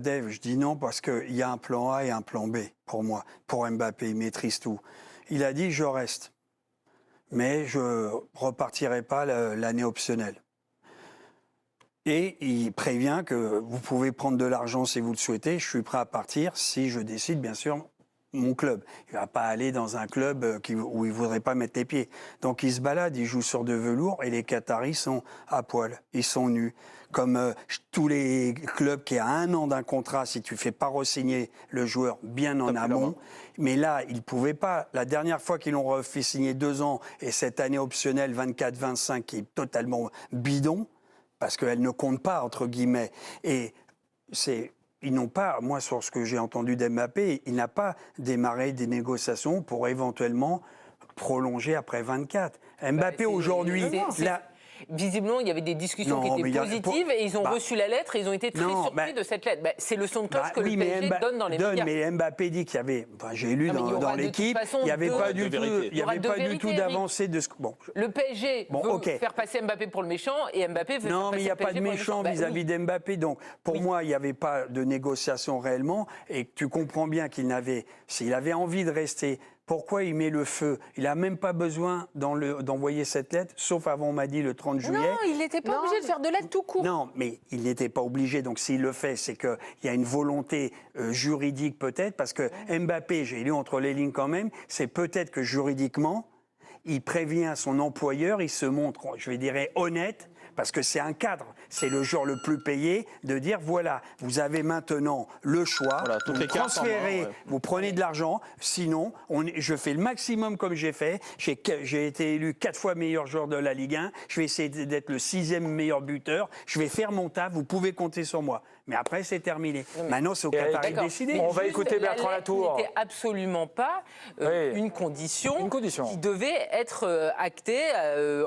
Dave, je dis non parce qu'il y a un plan A et un plan B pour moi. Pour Mbappé, il maîtrise tout. Il a dit je reste, mais je repartirai pas l'année optionnelle. Et il prévient que vous pouvez prendre de l'argent si vous le souhaitez. Je suis prêt à partir si je décide, bien sûr, mon club. Il ne va pas aller dans un club où il ne voudrait pas mettre les pieds. Donc il se balade, il joue sur de velours et les Qataris sont à poil. Ils sont nus. Comme tous les clubs qui a 1 an d'un contrat, si tu ne fais pas re-signer le joueur bien en amont. Mais là, ils ne pouvaient pas. La dernière fois qu'ils l'ont refait signer 2 ans et cette année optionnelle 24-25 qui est totalement bidon, parce qu'elle ne compte pas, entre guillemets. Et ils n'ont pas, moi, sur ce que j'ai entendu d'Mbappé, il n'a pas démarré des négociations pour éventuellement prolonger après 24. Mbappé, aujourd'hui, visiblement, il y avait des discussions qui étaient positives et ils ont reçu la lettre et ils ont été très surpris de cette lettre. C'est le son de cloche que le PSG donne dans les médias. Mais Mbappé dit qu'il y avait, j'ai lu dans l'équipe, il n'y avait pas du tout d'avancée de ce... Bon, le PSG veut faire passer Mbappé pour le méchant et Mbappé veut faire passer le PSG pour le méchant. Non, mais il n'y a pas de méchant vis-à-vis d'Mbappé. Donc, pour moi, il n'y avait pas de négociation réellement et tu comprends bien s'il avait envie de rester... Pourquoi il met le feu? Il n'a même pas besoin d'envoyer cette lettre, sauf avant, on m'a dit, le 30 juillet. Non, il n'était pas obligé de faire de lettre tout court. Non, mais il n'était pas obligé. Donc s'il le fait, c'est qu'il y a une volonté juridique peut-être, parce que Mbappé, j'ai lu entre les lignes quand même, c'est peut-être que juridiquement, il prévient son employeur, il se montre, je vais dire, honnête, parce que c'est un cadre, c'est le joueur le plus payé, de dire voilà, vous avez maintenant le choix, vous transférez, vous prenez de l'argent, sinon je fais le maximum comme j'ai fait, j'ai été élu 4 fois meilleur joueur de la Ligue 1, je vais essayer d'être le 6e meilleur buteur, je vais faire mon taf, vous pouvez compter sur moi. Mais après, c'est terminé. Maintenant, c'est au Qatari de décider. On va écouter Bertrand Latour. N'était absolument pas une condition qui devait être actée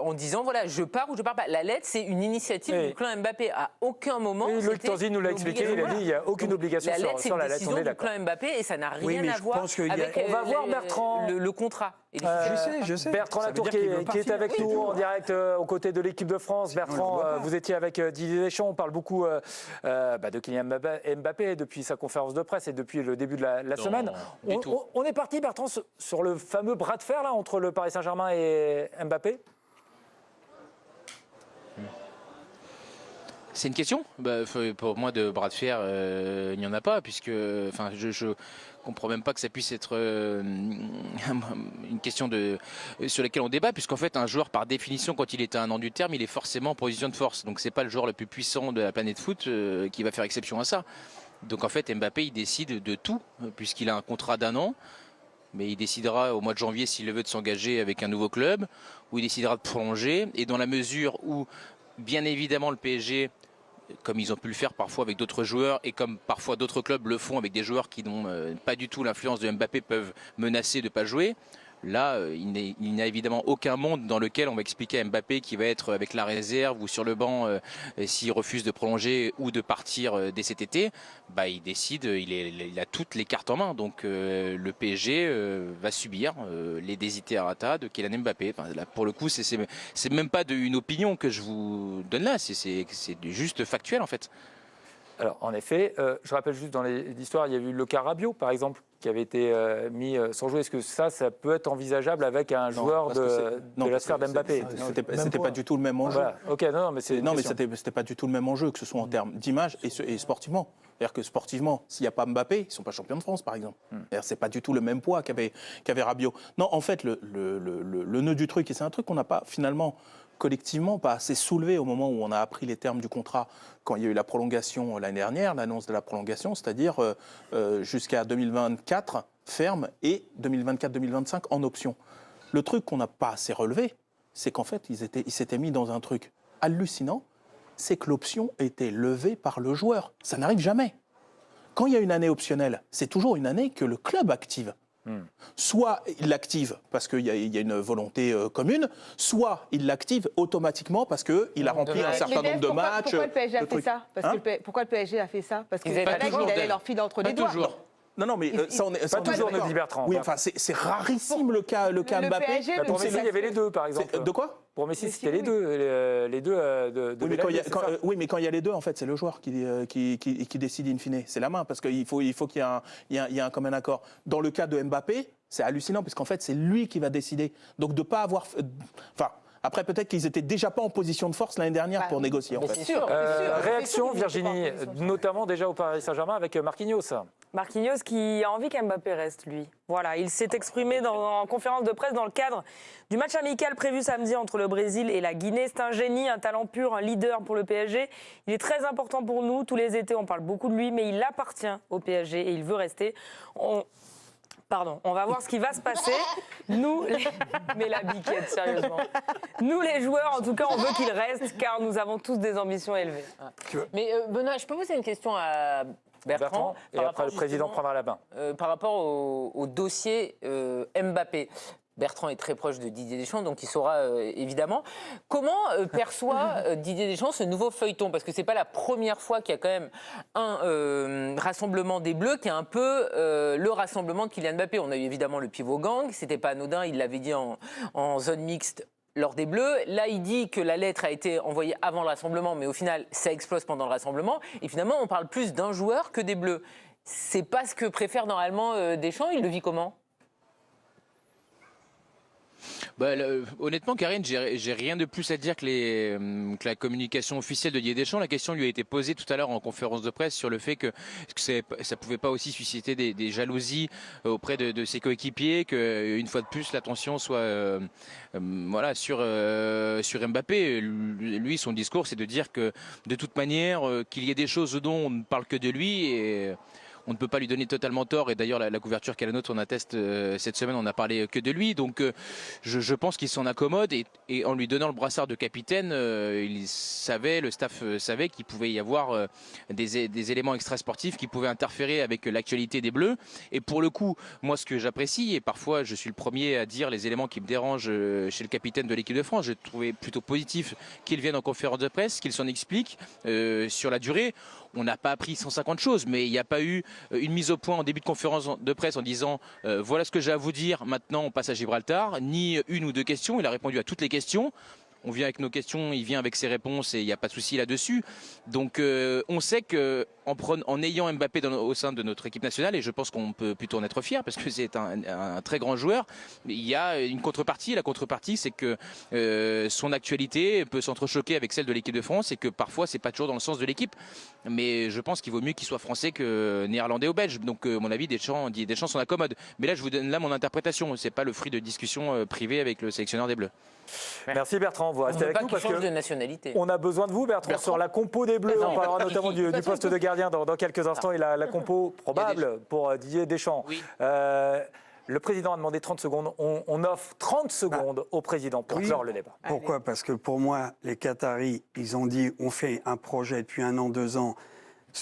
en disant voilà, je pars ou je pars pas. La lettre, c'est une initiative du clan Mbappé. À aucun moment. Loïc Tanzi nous l'a expliqué. Il a dit il n'y a aucune obligation sur la lettre. C'est une décision du clan Mbappé et ça n'a rien à voir avec on va voir Bertrand. Le contrat. Je sais. Bertrand Latour qui est avec nous en direct aux côtés de l'équipe de France. Bertrand, vous étiez avec Didier Deschamps. On parle beaucoup de Kylian Mbappé depuis sa conférence de presse et depuis le début de la semaine. On est parti, Bertrand, sur le fameux bras de fer là, entre le Paris Saint-Germain et Mbappé. C'est une question. Pour moi, de bras de fer, il n'y en a pas, puisque je comprends même pas que ça puisse être une question sur laquelle on débat, puisqu'en fait, un joueur, par définition, quand il est à 1 an du terme, il est forcément en position de force. Donc, c'est pas le joueur le plus puissant de la planète foot qui va faire exception à ça. Donc, en fait, Mbappé, il décide de tout, puisqu'il a un contrat d'1 an. Mais il décidera au mois de janvier s'il le veut de s'engager avec un nouveau club, ou il décidera de prolonger. Et dans la mesure où, bien évidemment, le PSG, comme ils ont pu le faire parfois avec d'autres joueurs et comme parfois d'autres clubs le font avec des joueurs qui n'ont pas du tout l'influence de Mbappé, peuvent menacer de ne pas jouer. Là, il n'y a évidemment aucun monde dans lequel on va expliquer à Mbappé qu'il va être avec la réserve ou sur le banc s'il refuse de prolonger ou de partir dès cet été. Il décide, il a toutes les cartes en main. Donc le PSG va subir les desiderata de Kylian Mbappé. Là, pour le coup, c'est même pas une opinion que je vous donne là, c'est juste factuel en fait. Alors, en effet, je rappelle juste dans l'histoire, il y a eu le cas Rabiot, par exemple, qui avait été mis sans jouer. Est-ce que ça peut être envisageable avec un joueur de la sphère d'Mbappé? C'était pas du tout le même enjeu. Voilà. Ok, mais c'était pas du tout le même enjeu, que ce soit en termes d'image et sportivement. C'est-à-dire que sportivement, s'il n'y a pas Mbappé, ils ne sont pas champions de France, par exemple. C'est pas du tout le même poids qu'avait Rabiot. Non, en fait, le nœud du truc, et c'est un truc qu'on n'a pas finalement collectivement pas assez soulevé au moment où on a appris les termes du contrat quand il y a eu la prolongation l'année dernière, l'annonce de la prolongation, c'est-à-dire jusqu'à 2024 ferme et 2024-2025 en option. Le truc qu'on n'a pas assez relevé, c'est qu'en fait, ils s'étaient mis dans un truc hallucinant, c'est que l'option était levée par le joueur. Ça n'arrive jamais. Quand il y a une année optionnelle, c'est toujours une année que le club active. Soit il l'active parce qu'il y a une volonté commune, soit il l'active automatiquement parce qu'il a rempli un certain nombre de matchs. Pourquoi le PSG a fait ça? Pourquoi le PSG a fait ça? Parce qu'il allait leur filer entre les doigts. Non, mais ça, on est pas toujours, nous dit Bertrand. Oui, enfin, c'est rarissime le cas Mbappé. PSG, pour Messi, il y avait les deux, par exemple. De quoi? Pour Messi, c'était les deux de oui, mais quand il y a les deux, en fait, c'est le joueur qui décide in fine. C'est la main, parce qu'il faut qu'il y ait un commun accord. Dans le cas de Mbappé, c'est hallucinant, parce qu'en fait, c'est lui qui va décider. Donc, de ne pas avoir... Enfin... Après, peut-être qu'ils étaient déjà pas en position de force l'année dernière pour négocier. En fait. C'est sûr. Réaction, Virginie, notamment déjà au Paris Saint-Germain avec Marquinhos. Marquinhos qui a envie qu'Mbappé reste, lui. Voilà, il s'est exprimé en conférence de presse dans le cadre du match amical prévu samedi entre le Brésil et la Guinée. C'est un génie, un talent pur, un leader pour le PSG. Il est très important pour nous. Tous les étés, on parle beaucoup de lui, mais il appartient au PSG et il veut rester. On va voir ce qui va se passer. Nous, mais la biquette, sérieusement. Nous, les joueurs, en tout cas, on veut qu'il reste, car nous avons tous des ambitions élevées. Mais Benoît, je peux poser une question à Bertrand et après, le président prendra la main. Par rapport au dossier Mbappé. Bertrand est très proche de Didier Deschamps, donc il saura évidemment. Comment perçoit Didier Deschamps ce nouveau feuilleton? Parce que ce n'est pas la première fois qu'il y a quand même un rassemblement des Bleus qui est un peu le rassemblement de Kylian Mbappé. On a eu évidemment le pivot gang, c'était pas anodin, il l'avait dit en zone mixte lors des Bleus. Là, il dit que la lettre a été envoyée avant le rassemblement, mais au final, ça explose pendant le rassemblement. Et finalement, on parle plus d'un joueur que des Bleus. C'est pas ce que préfère normalement Deschamps, il le vit comment? Honnêtement, Karine, j'ai rien de plus à dire que la communication officielle de Didier Deschamps. La question lui a été posée tout à l'heure en conférence de presse sur le fait que ça pouvait pas aussi susciter des jalousies auprès de ses coéquipiers, qu'une fois de plus l'attention soit sur Mbappé. Lui, son discours, c'est de dire que de toute manière, qu'il y ait des choses dont on ne parle que de lui et on ne peut pas lui donner totalement tort. Et d'ailleurs, la couverture qu'à la nôtre, on atteste cette semaine, on n'a parlé que de lui. Donc, je pense qu'il s'en accommode. Et en lui donnant le brassard de capitaine, le staff savait qu'il pouvait y avoir des éléments extrasportifs qui pouvaient interférer avec l'actualité des Bleus. Et pour le coup, moi, ce que j'apprécie, et parfois je suis le premier à dire les éléments qui me dérangent chez le capitaine de l'équipe de France, j'ai trouvé plutôt positif qu'il vienne en conférence de presse, qu'il s'en explique sur la durée. On n'a pas appris 150 choses, mais il n'y a pas eu une mise au point en début de conférence de presse en disant voilà ce que j'ai à vous dire, maintenant on passe à Gibraltar, ni une ou deux questions. Il a répondu à toutes les questions. On vient avec nos questions, il vient avec ses réponses et il n'y a pas de souci là-dessus. Donc on sait qu'en ayant Mbappé au sein de notre équipe nationale, et je pense qu'on peut plutôt en être fier parce que c'est un très grand joueur, il y a une contrepartie. La contrepartie, c'est que son actualité peut s'entrechoquer avec celle de l'équipe de France et que parfois c'est pas toujours dans le sens de l'équipe. Mais je pense qu'il vaut mieux qu'il soit français que néerlandais ou belge. Donc à mon avis, Didier Deschamps s'en accommode. Mais là, je vous donne mon interprétation. C'est pas le fruit de discussions privées avec le sélectionneur des Bleus. Merci Bertrand, vous restez avec nous parce de nationalité. On a besoin de vous Bertrand sur la compo des Bleus. On parlera notamment du poste de gardien dans quelques instants et la compo probable pour Didier Deschamps. Oui. Le président a demandé 30 secondes. On offre 30 secondes au président pour clore le débat. Pourquoi? Parce que pour moi, les Qataris, ils ont dit on fait un projet depuis 1 an, 2 ans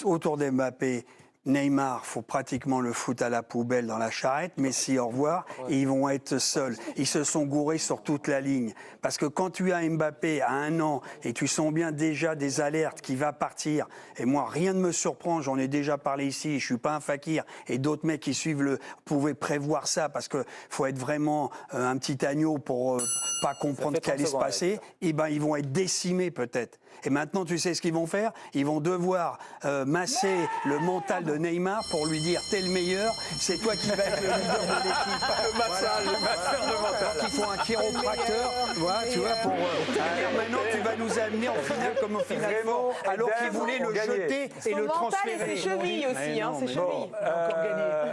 autour d'Mbappé. Neymar, faut pratiquement le foutre à la poubelle dans la charrette. Messi, au revoir. Et ils vont être seuls. Ils se sont gourés sur toute la ligne. Parce que quand tu as Mbappé à 1 an et tu sens bien déjà des alertes qui va partir, et moi, rien ne me surprend, j'en ai déjà parlé ici, je suis pas un fakir, et d'autres mecs qui suivent pouvaient prévoir ça parce que faut être vraiment un petit agneau pour pas comprendre ce qui allait se passer. Et ben, ils vont être décimés peut-être. Et maintenant, tu sais ce qu'ils vont faire? Ils vont devoir masser le mental de Neymar pour lui dire t'es le meilleur, c'est toi qui vas être le leader de l'équipe. Le massage de mental. Donc il faut un chiropracteur, voilà, tu vois, pour maintenant tu vas nous amener en finale comme au final fort, alors qu'il voulait le jeter et le transférer. Son mental et ses chevilles aussi, ses chevilles.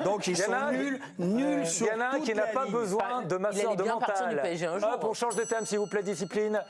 Donc ils sont nuls sur toute la ligne. qui n'a pas besoin de masseur de mental. PSG un jour. Hop, on change de thème s'il vous plaît, discipline.